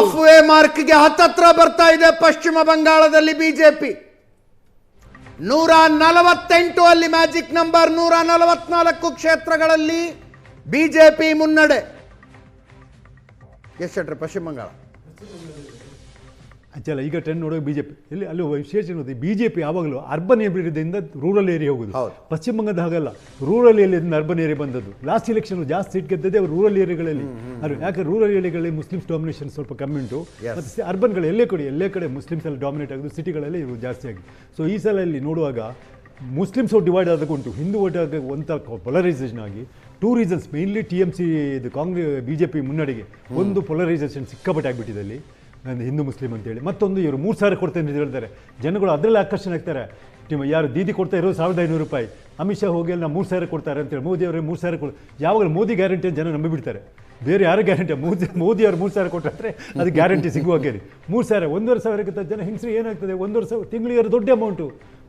ಹಾಫ್ವೇ ಮಾರ್ಕ್ಗೆ ಹತ್ತತ್ರ ಬರ್ತಾ ಇದೆ ಪಶ್ಚಿಮ ಬಂಗಾಳದಲ್ಲಿ ಬಿಜೆಪಿ 148 ಅಲ್ಲಿ ಮ್ಯಾಜಿಕ್ ನಂಬರ್ 144 ಕ್ಷೇತ್ರಗಳಲ್ಲಿ ಬಿಜೆಪಿ ಮುನ್ನಡೆ. ಎಷ್ಟು ಪಶ್ಚಿಮ ಬಂಗಾಳ ಅಚ್ಚಲ್ಲ ಈಗ ಟ್ರೆಂಡ್ ನೋಡೋಕೆ ಬಿಜೆಪಿ ಇಲ್ಲಿ ಅಲ್ಲಿ ವಿಶೇಷ ಏನಂದ್ರೆ ಬಿಜೆಪಿ ಯಾವಾಗಲೂ ಅರ್ಬನ್ ಏರಿಯಾದಿಂದ ರೂರಲ್ ಏರಿಯಾ ಹೋಗುದು. ಪಶ್ಚಿಮ ಬಂಗಾಳದ ಹಾಗಲ್ಲ, ರೂರಲ್ ಏರಿಯಾದಿಂದ ಅರ್ಬನ್ ಏರಿಯಾ ಬಂದದ್ದು. ಲಾಸ್ಟ್ ಎಲೆಕ್ಷನ್ ಜಾಸ್ತಿ ಸೀಟ್ ಗೆದ್ದದೇ ಅವರು ರೂರಲ್ ಏರಿಯಾಗಳಲ್ಲಿ. ಅದು ಯಾಕೆ ರೂರಲ್ ಏರಿಯಾಗಳಲ್ಲಿ ಮುಸ್ಲಿಮ್ಸ್ ಡಾಮಿನೇಷನ್ ಸ್ವಲ್ಪ ಕಮ್ಮಿ ಉಂಟು, ಮತ್ತು ಅರ್ಬನ್ಗಳು ಎಲ್ಲೇ ಕಡೆ ಮುಸ್ಲಿಮ್ಸ್ ಎಲ್ಲ ಡಾಮಿನೇಟ್ ಆಗೋದು, ಸಿಟಿಗಳಲ್ಲಿ ಇವರು ಜಾಸ್ತಿ ಆಗಿ. ಸೊ ಈ ಸಲ ಇಲ್ಲಿ ನೋಡುವಾಗ ಮುಸ್ಲಿಮ್ಸ್ ಓಟ್ ಡಿವೈಡ್ ಆದಕ್ಕುಂಟು, ಹಿಂದೂ ಓಟ್ ಆಗ ಒಂಥ ಪೊಲರೈಸೇಷನ್ ಆಗಿ. 2 ರೀಸನ್ಸ್ ಮೇನ್ಲಿ TMC ಇದು ಕಾಂಗ್ರೆಸ್ ಬಿಜೆಪಿ ಮುನ್ನಡೆಗೆ ಒಂದು ಪೊಲರೈಸೇಷನ್ ಸಿಕ್ಕಾಪಟ್ಟೆ ಆಗಿಬಿಟ್ಟಿದೆ ಅಲ್ಲಿ, ಹಿಂದೂ ಮುಸ್ಲಿಂ ಅಂತೇಳಿ. ಮತ್ತೊಂದು ಇವರು 3,000 ಕೊಡ್ತೇನೆ ಅಂತ ಹೇಳ್ತಾರೆ, ಜನಗಳು ಅದರಲ್ಲಿ ಆಕರ್ಷಣೆ ಆಗ್ತಾರೆ. ಯಾರು ದೀದಿ ಕೊಡ್ತಾ ಇರೋ 1,500 ರೂಪಾಯಿ, ಅಮಿತ್ ಶಾ ಹೋಗಿ ಅಲ್ಲಿ 3,000 ಕೊಡ್ತಾರೆ ಅಂತೇಳಿ, ಮೋದಿ ಅವರೇ 3,000 ಕೊಡು. ಯಾವಾಗಲೂ ಮೋದಿ ಗ್ಯಾರಂಟಿ ಅಂತ ಜನ ನಂಬಿಬಿಡ್ತಾರೆ, ಬೇರೆ ಯಾರು ಗ್ಯಾರಂಟಿ. ಮೋದಿ ಅವರು 3,000 ಕೊಟ್ಟರೆ ಅದು ಗ್ಯಾರಂಟಿ ಸಿಗುವಾಗೆ. 3,000 1,500 ಜನ ಹಿಂಗ್ಸ್ರಿ ಏನಾಗ್ತದೆ, 1,500 ತಿಂಗಳಿಗೆ ದೊಡ್ಡ ಅಮೌಂಟು.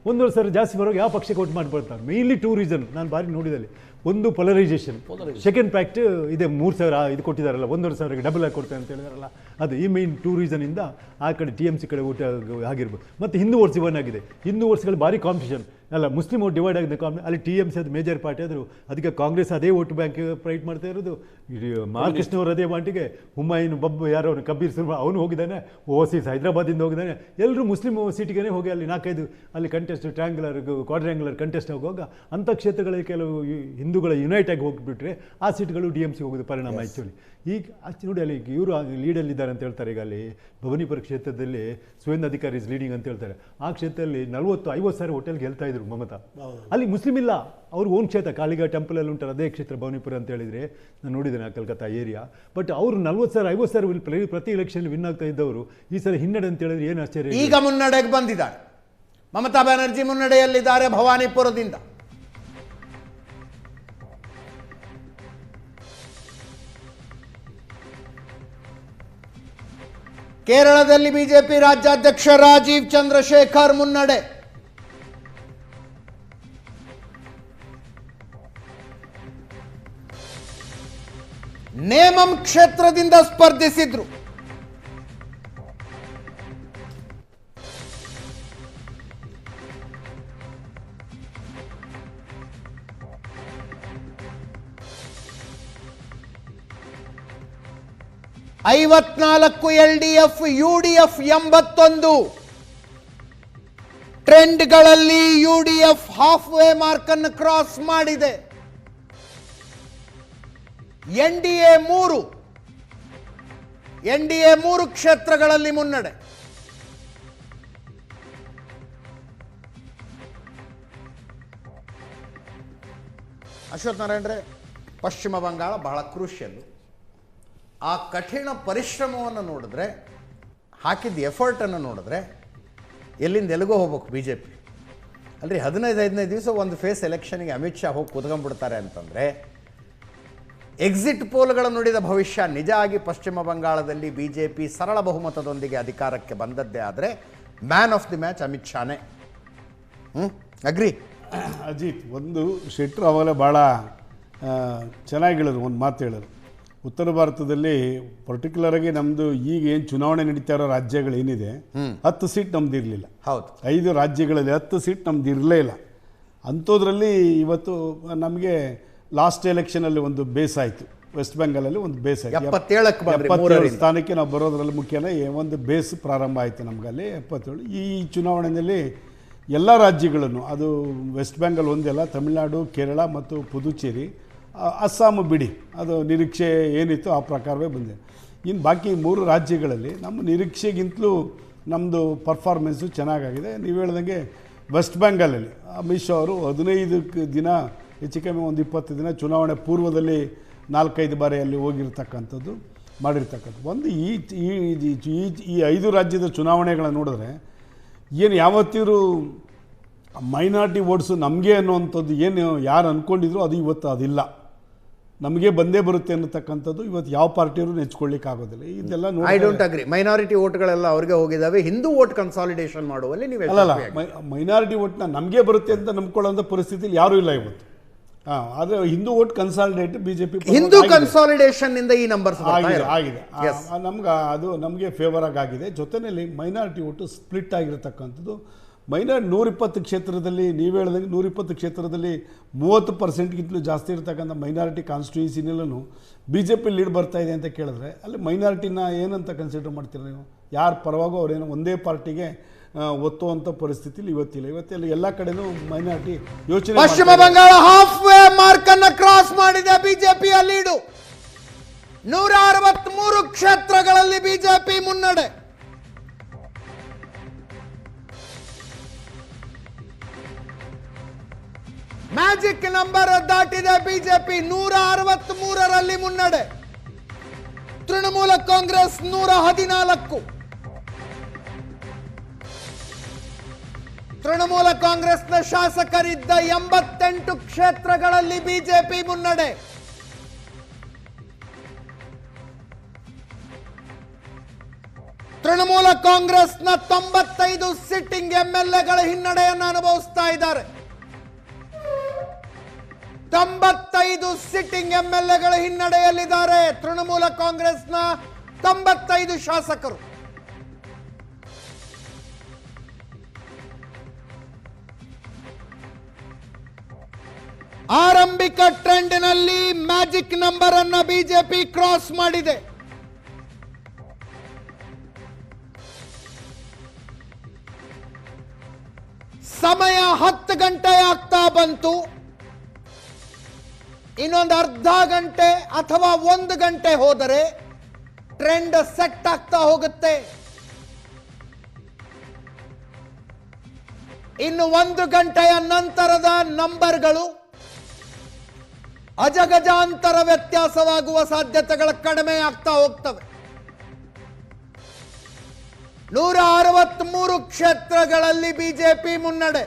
1,500 ಜಾಸ್ತಿ ಬರೋದು ಯಾವ ಪಕ್ಷಕ್ಕೆ ಓಟ್ ಮಾಡಿಬಿಡ್ತಾರೆ. ಮೇನ್ಲಿ 2 ರೀಸನ್ ನಾನು ಬಾರಿ ನೋಡಿದಲ್ಲಿ. ಒಂದು ಪೊಲರೈಸೇಷನ್, ಸೆಕೆಂಡ್ ಫ್ಯಾಕ್ಟ್ ಇದೆ 3,000 ಇದು ಕೊಟ್ಟಿದ್ದಾರಲ್ಲ, 1,500ಗೆ ಡಬಲ್ ಆಗಿ ಕೊಡ್ತಾರೆ ಅಂತ ಹೇಳಿದಾರಲ್ಲ, ಅದು ಈ ಮೇನ್ 2 ರೀಸನಿಂದ ಆ ಕಡೆ TMC ಕಡೆ ಓಟ್ ಆಗಿರ್ಬೋದು. ಮತ್ತು ಹಿಂದೂ ಓಟ್ಸ್ ಇವನ್ ಆಗಿದೆ. ಹಿಂದೂ ಓಟ್ಸ್ಗಳು ಭಾರಿ ಕಾಂಪಿಟೇಷನ್ ಅಲ್ಲ, ಮುಸ್ಲಿಂ ಓಟ್ ಡಿವೈಡ್ ಆಗಿದೆ. ಅಲ್ಲಿ TMC ಅದು ಮೇಜರ್ ಪಾರ್ಟಿ ಆದರು, ಅದಕ್ಕೆ ಕಾಂಗ್ರೆಸ್ ಅದೇ ಓಟ್ ಬ್ಯಾಂಕ್ ಫೈಟ್ ಮಾಡ್ತಾ ಇರೋದು. ಮಾರ್ಕೃಷ್ಣ ಅವರು ಅದೇ ಮಾಟಿಗೆ, ಹುಮಾಯೂನ್ ಬಬ್ಬು ಯಾರೋ ಅವನು ಕಬೀರ್ ಸುಲ್ಮಾ ಅವನು ಹೋಗಿದ್ದಾನೆ, ಓವರ್ಸೀಸ್ ಹೈದರಾಬಾದಿಂದ ಹೋಗಿದ್ದಾನೆ. ಎಲ್ಲರೂ ಮುಸ್ಲಿಂ ಸಿಟಿಗೆ ಹೋಗಿ ಅಲ್ಲಿ 4-5 ಅಲ್ಲಿ ಕಂಟೆಸ್ಟ್ ಕ್ವಾಡ್ರ್ಯಾಂಗ್ಯುಲರ್ ಕಂಟೆಸ್ಟ್ ಹೋಗುವಾಗ ಅಂಥ ಕ್ಷೇತ್ರಗಳಲ್ಲಿ ಕೆಲವು ಹಿಂದೂಗಳ ಯುನೈಟ್ ಆಗಿ ಹೋಗಿಬಿಟ್ರೆ ಆ ಸೀಟ್ಗಳು TMC ಹೋಗೋದು ಪರಿಣಾಮ ಆ್ಯಕ್ಚುಲಿ. ಈಗ ನೋಡಿ ಅಲ್ಲಿ ಇವರು ಲೀಡಲ್ಲಿದ್ದಾರೆ ಅಂತ ಹೇಳ್ತಾರೆ. ಈಗ ಅಲ್ಲಿ ಭವಾನಿಪುರ ಕ್ಷೇತ್ರದಲ್ಲಿ ಸುವೇಂದ್ರ ಅಧಿಕಾರಿ ಇಸ್ ಲೀಡಿಂಗ್ ಅಂತ ಹೇಳ್ತಾರೆ. ಆ ಕ್ಷೇತ್ರದಲ್ಲಿ 40-50 ಸಾವಿರ ಹೋಟೆಲ್ಗೆ ಗೆಲ್ತಾ ಇದ್ರು ಮಮತಾ. ಅಲ್ಲಿ ಮುಸ್ಲಿಂ ಇಲ್ಲ, ಅವ್ರ ಓನ್ ಕ್ಷೇತ್ರ ಕಾಳಿಗಾ ಟೆಂಪಲಲ್ಲಿ ಉಂಟಲ್ಲ ಅದೇ ಕ್ಷೇತ್ರ ಭವಾನಿಪುರ ಅಂತ ಹೇಳಿದರೆ, ನಾನು ನೋಡಿದ್ದೇನೆ ಆ ಕಲ್ಕತ್ತಾ ಏರಿಯಾ. ಬಟ್ ಅವರು 40,000-50 ಸಾವಿರ ಪ್ರತಿ ಎಲೆಕ್ಷನ್ ವಿನ್ ಆಗ್ತಾ ಇದ್ದವರು ಈ ಸಲ ಹಿನ್ನಡೆ ಅಂತ ಹೇಳಿದ್ರೆ ಏನು ಆಶ್ಚರ್ಯ. ಈಗ ಮುನ್ನಡೆಗೆ ಬಂದಿದ್ದಾರೆ, ಮಮತಾ ಬ್ಯಾನರ್ಜಿ ಮುನ್ನಡೆಯಲ್ಲಿದ್ದಾರೆ ಭವಾನಿಪುರದಿಂದ. ಕೇರಳದಲ್ಲಿ ಬಿಜೆಪಿ ರಾಜ್ಯಾಧ್ಯಕ್ಷ ರಾಜೀವ್ ಚಂದ್ರಶೇಖರ್ ಮುನ್ನಡೆ. ನೇಮಂ ಕ್ಷೇತ್ರದಿಂದ ಸ್ಪರ್ಧಿಸಿದ್ರು. ಐವತ್ನಾಲ್ಕು LDF, UDF 81. ಟ್ರೆಂಡ್ಗಳಲ್ಲಿ UDF ಹಾಫ್ವೇ ಮಾರ್ಕ್ ಅನ್ನು ಕ್ರಾಸ್ ಮಾಡಿದೆ. NDA 3 ಕ್ಷೇತ್ರಗಳಲ್ಲಿ ಮುನ್ನಡೆ. ಅಶ್ವಥ್ ನಾರಾಯಣರೇ, ಪಶ್ಚಿಮ ಬಂಗಾಳ ಬಹಳ ಕ್ರೂಷಿಯಲ್. ಆ ಕಠಿಣ ಪರಿಶ್ರಮವನ್ನು ನೋಡಿದ್ರೆ, ಹಾಕಿದ್ದ ಎಫರ್ಟನ್ನು ನೋಡಿದ್ರೆ ಎಲ್ಲಿಂದ ಎಲ್ಲಿಗೋ ಹೋಗ್ಬೇಕು BJP. ಅಲ್ರಿ 15 ದಿವಸ ಒಂದು ಫೇಸ್ ಎಲೆಕ್ಷನ್ಗೆ ಅಮಿತ್ ಶಾ ಹೋಗಿ ಕೂತ್ಕೊಂಡ್ಬಿಡ್ತಾರೆ ಅಂತಂದರೆ, ಎಕ್ಸಿಟ್ ಪೋಲ್ಗಳ ನುಡಿದ ಭವಿಷ್ಯ ನಿಜ ಆಗಿ ಪಶ್ಚಿಮ ಬಂಗಾಳದಲ್ಲಿ BJP ಸರಳ ಬಹುಮತದೊಂದಿಗೆ ಅಧಿಕಾರಕ್ಕೆ ಬಂದದ್ದೇ ಆದರೆ man of the match Amit ಶಾನೇ. ಅಗ್ರಿ ಅಜಿತ್? ಒಂದು ಶೆಟ್ರು ಅವಾಗಲೇ ಭಾಳ ಚೆನ್ನಾಗಿ ಹೇಳಿದ್ರು, ಒಂದು ಮಾತು ಹೇಳಿದ್ರು. ಉತ್ತರ ಭಾರತದಲ್ಲಿ ಪರ್ಟಿಕ್ಯುಲರಾಗಿ ನಮ್ಮದು ಈಗ ಏನು ಚುನಾವಣೆ ನಡೀತಾ ಇರೋ ರಾಜ್ಯಗಳೇನಿದೆ 10 ಸೀಟ್ ನಮ್ದು ಇರಲಿಲ್ಲ. ಹೌದು, 5 ರಾಜ್ಯಗಳಲ್ಲಿ 10 ಸೀಟ್ ನಮ್ದು ಇರಲೇ ಇಲ್ಲ. ಅಂಥದ್ರಲ್ಲಿ ಇವತ್ತು ನಮಗೆ ಲಾಸ್ಟ್ ಎಲೆಕ್ಷನಲ್ಲಿ ಒಂದು ಬೇಸ್ ಆಯಿತು, ವೆಸ್ಟ್ ಬೆಂಗಾಲಲ್ಲಿ ಒಂದು ಬೇಸ್ ಆಯಿತು. 77 ಸ್ಥಾನಕ್ಕೆ ನಾವು ಬರೋದ್ರಲ್ಲಿ ಮುಖ್ಯನೇ ಒಂದು ಬೇಸ್ ಪ್ರಾರಂಭ ಆಯಿತು ನಮಗಲ್ಲಿ 77. ಈ ಚುನಾವಣೆಯಲ್ಲಿ ಎಲ್ಲ ರಾಜ್ಯಗಳನ್ನು, ಅದು ವೆಸ್ಟ್ ಬೆಂಗಾಲ್ ಒಂದೆಲ್ಲ, ತಮಿಳುನಾಡು, ಕೇರಳ ಮತ್ತು ಪುದುಚೇರಿ, ಅಸ್ಸಾಂ ಬಿಡಿ, ಅದು ನಿರೀಕ್ಷೆ ಏನಿತ್ತು ಆ ಪ್ರಕಾರವೇ ಬಂದಿದೆ. ಇನ್ನು ಬಾಕಿ 3 ರಾಜ್ಯಗಳಲ್ಲಿ ನಮ್ಮ ನಿರೀಕ್ಷೆಗಿಂತಲೂ ನಮ್ಮದು ಪರ್ಫಾರ್ಮೆನ್ಸು ಚೆನ್ನಾಗಾಗಿದೆ. ನೀವು ಹೇಳ್ದಂಗೆ ವೆಸ್ಟ್ ಬೆಂಗಾಲಲ್ಲಿ ಅಮಿತ್ ಶಾ ಅವರು 15 ದಿನ ಹೆಚ್ಚು ಕಮ್ಮಿ ಒಂದು 20 ದಿನ ಚುನಾವಣೆ ಪೂರ್ವದಲ್ಲಿ 4-5 ಬಾರಿ ಅಲ್ಲಿ ಹೋಗಿರ್ತಕ್ಕಂಥದ್ದು ಮಾಡಿರ್ತಕ್ಕಂಥದ್ದು. ಒಂದು ಈ 5 ರಾಜ್ಯದ ಚುನಾವಣೆಗಳನ್ನು ನೋಡಿದ್ರೆ ಏನು ಯಾವತ್ತಿದ್ರು ಮೈನಾರಿಟಿ ವೋಟ್ಸು ನಮಗೆ ಅನ್ನುವಂಥದ್ದು ಏನು ಯಾರು ಅಂದ್ಕೊಂಡಿದ್ರು ಅದು ಇವತ್ತು ಅದಿಲ್ಲ, ನಮಗೆ ಬಂದೇ ಬರುತ್ತೆ ಅನ್ನತಕ್ಕಂಥದ್ದು ಇವತ್ತು ಯಾವ ಪಾರ್ಟಿಯವರು ನೆಚ್ಕೊಳ್ಳಿಕ್ಕೆ ಆಗೋದಿಲ್ಲ. ಇದೆಲ್ಲ ಐ ಡೋಂಟ್ ಅಗ್ರಿ. ಮೈನಾರಿಟಿ ಓಟ್ಗಳೆಲ್ಲ ಅವ್ರಿಗೆ ಹೋಗಿದ್ದಾವೆ. ಹಿಂದೂ ಓಟ್ ಕನ್ಸಾಲಿಡೇಷನ್ ಮಾಡುವಲ್ಲಿ ನೀವು ಅಲ್ಲ, ಮೈನಾರಿಟಿ ಓಟ್ನ ನಮಗೆ ಬರುತ್ತೆ ಅಂತ ನಂಬ್ಕೊಳ್ಳೋಂಥ ಪರಿಸ್ಥಿತಿಯಲ್ಲಿ ಯಾರೂ ಇಲ್ಲ ಇವತ್ತು. ಆದರೆ Hindu vote consolidate BJP Hindu consolidation ಇಂದ ಈ ನಂಬರ್ಸ್ ಆಗಿದೆ ನಮ್ಗೆ ಅದು ನಮಗೆ ಫೇವರ್ ಆಗಿದೆ. ಜೊತೆಯಲ್ಲಿ ಮೈನಾರಿಟಿ ಓಟು ಸ್ಪ್ಲಿಟ್ ಆಗಿರತಕ್ಕಂಥದ್ದು. ಮೈನಾರಿಟಿ 120 ಕ್ಷೇತ್ರದಲ್ಲಿ, ನೀವು ಹೇಳಿದಂಗೆ 120 ಕ್ಷೇತ್ರದಲ್ಲಿ 30%ಗಿಂತಲೂ ಜಾಸ್ತಿ ಇರತಕ್ಕಂಥ ಮೈನಾರಿಟಿ ಕಾನ್ಸ್ಟಿಟ್ಯೂನ್ಸಿನಲ್ಲೂ ಬಿ ಜೆ ಪಿ ಲೀಡ್ ಬರ್ತಾ ಇದೆ ಅಂತ ಕೇಳಿದ್ರೆ ಅಲ್ಲಿ ಮೈನಾರಿಟಿನ ಏನಂತ ಕನ್ಸಿಡರ್ ಮಾಡ್ತೀರ ನೀವು? ಯಾರ ಪರವಾಗೂ ಅವರೇನು ಒಂದೇ ಪಾರ್ಟಿಗೆ ಒತ್ತುವಂಥ ಪರಿಸ್ಥಿತಿಲಿ ಇವತ್ತಿಲ್ಲ. ಎಲ್ಲ ಕಡೆನೂ ಮೈನಾರಿಟಿ ಯೋಚನೆ. ಪಶ್ಚಿಮ ಬಂಗಾಳ ಹಾಫ್ ವೇ ಮಾರ್ಕ್ ಅನ್ನು ಕ್ರಾಸ್ ಮಾಡಿದೆ ಬಿಜೆಪಿಯ ಲೀಡು. 163 ಕ್ಷೇತ್ರಗಳಲ್ಲಿ ಬಿಜೆಪಿ ಮುನ್ನಡೆ. ಮ್ಯಾಜಿಕ್ ನಂಬರ್ ದಾಟಿದೆ ಬಿಜೆಪಿ. 163ರಲ್ಲಿ ಮುನ್ನಡೆ. ತೃಣಮೂಲ ಕಾಂಗ್ರೆಸ್ 114. ತೃಣಮೂಲ ಕಾಂಗ್ರೆಸ್ನ ಶಾಸಕರಿದ್ದ 88 ಕ್ಷೇತ್ರಗಳಲ್ಲಿ ಬಿಜೆಪಿ ಮುನ್ನಡೆ. ತೃಣಮೂಲ ಕಾಂಗ್ರೆಸ್ನ 95 ಸಿಟ್ಟಿಂಗ್ ಎಂಎಲ್ಎಗಳ ಹಿನ್ನಡೆಯನ್ನು ಅನುಭವಿಸ್ತಾ ಇದ್ದಾರೆ. 95 ಸಿಟ್ಟಿಂಗ್ ಎಂಎಲ್ಎಗಳ ಹಿನ್ನಡೆಯಲ್ಲಿದ್ದಾರೆ ತೃಣಮೂಲ ಕಾಂಗ್ರೆಸ್ನ 95 ಶಾಸಕರು. ಆರಂಭಿಕ ಟ್ರೆಂಡ್ನಲ್ಲಿ ಮ್ಯಾಜಿಕ್ ನಂಬರ್ ಅನ್ನು ಬಿಜೆಪಿ ಕ್ರಾಸ್ ಮಾಡಿದೆ. ಸಮಯ 10 ಗಂಟೆ ಆಗ್ತಾ ಬಂತು. ಇನ್ನೊಂದು ಅರ್ಧ ಗಂಟೆ ಅಥವಾ 1 ಗಂಟೆ ಹೋದರೆ ಟ್ರೆಂಡ್ ಸೆಟ್ ಆಗ್ತಾ ಹೋಗುತ್ತೆ. ಇನ್ನು 1 ಗಂಟೆಯ ನಂತರದ ನಂಬರ್ಗಳು ಅಜಗಜಾಂತರ ವ್ಯತ್ಯಾಸವಾಗುವ ಸಾಧ್ಯತೆಗಳು ಕಡಿಮೆ ಆಗ್ತಾ ಹೋಗ್ತವೆ. 163 ಕ್ಷೇತ್ರಗಳಲ್ಲಿ ಬಿಜೆಪಿ ಮುನ್ನಡೆ.